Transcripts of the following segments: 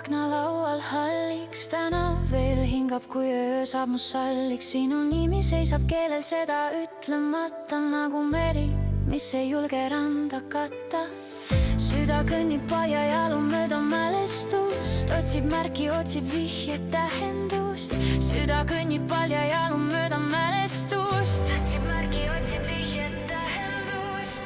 aknalaual halliks, täna veel hingab, kui öö saab mu salliks. sinu nimi seisab keelel seda ütlemata, nagu meri, mis ei julge randa katta. süda kõnnib paljajalu mööda mälestust, otsib märki, otsib vihjet, tähendust. süda kõnnib paljajalu mööda mälestust, otsib märki, otsib vihjet, tähendust.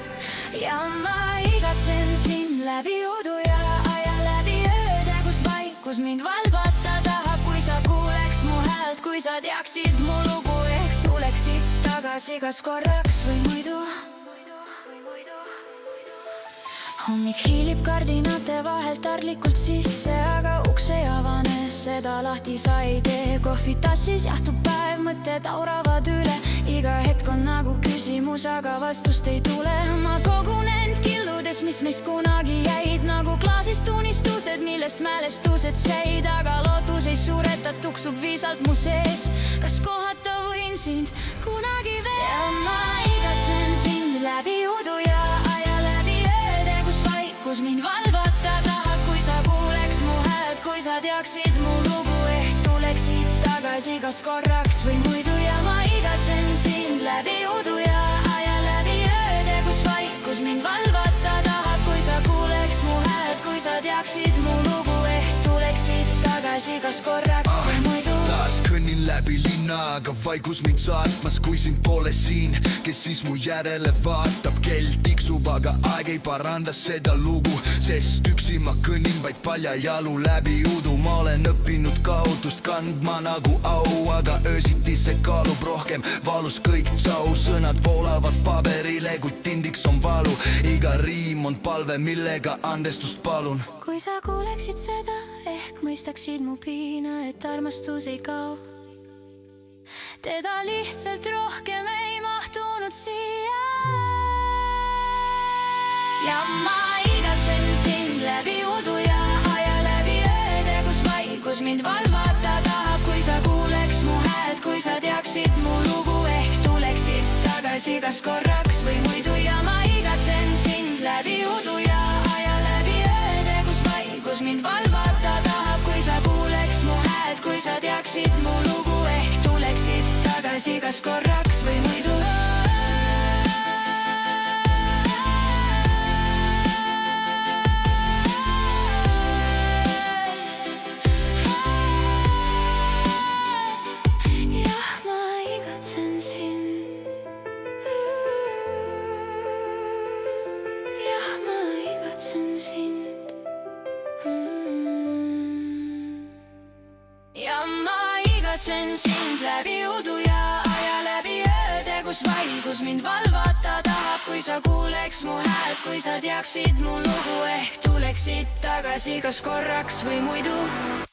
ja ma igatsen sind läbi udu ja aja, läbi ööde, kus vaikus mind valvata tahab. kui sa kuuleks mu häält, kui sa teaksid mu lugu, ehk tuleksid tagasi kas korraks või muidu. hommik hiilib kardinate vahelt arglikult sisse, aga uks ei avane, seda lahti sa ei tee. kohvitassis jahtub päev, mõtted auravad üle, iga hetk on nagu küsimus, aga vastust ei tule. ma kogun end kildudes, mis meist kunagi jäid, nagu klaasist unistused, millest mälestused säid. aga lootus ei sureta, tuksub viisalt mu sees, kas kohata võin sind kunagi veel. ja ma igatsen sind läbi udu ja aja, läbi ööde, kus mind valvata tahab. kui sa kuuleks mu häält, kui sa teaksid mu lugu, ehk tuleksid tagasi kas korraks või muidu. ja ma igatsen sind läbi udu ja aja, läbi ööde, kus vaikus mind valvata tahab. kui sa kuuleks mu häält, kui sa teaksid mu lugu, ehk tuleksid tagasi kas korraks või muidu. taas kõnnin läbi linna, aga vaikus mind saatmas. kui sind pole siin, kes siis mu järele vaatab? kell tiksub, aga aeg ei paranda seda lugu, sest üksi ma kõnnin vaid paljajalu läbi udu. ma olen õppinud kaotust kandma nagu au, aga öösiti see kaalub rohkem valus kõik tsau. sõnad voolavad paberile, kuid tindiks on valu. iga riim on palve, millega andestust palun. kui sa kuuleksid seda, ehk mõistaksid mu piina, et armastus ei kao. teda lihtsalt rohkem ei mahtunud siia. ja ma igatsen sind läbi udu ja aja, läbi ööde, kus vaikus mind valvata tahab. kui sa kuuleks mu häält, kui sa teaksid mu lugu, ehk tuleksid tagasi kas korraks või muidu. ja ma igatsen sind läbi udu ja aja, läbi ööde, kus vaikus mind valvata tahab. kui sa kuuleks mu häält, kui sa teaksid mu lugu, ehk tuleksid tagasi kas korraks või muidu. ja ma igatsen sind läbi udu ja aja, läbi ööde, kus vaikus mind valvata tahab. kui sa kuuleks mu häält, kui sa teaksid mu lugu, ehk tuleksid tagasi kas korraks või muidu.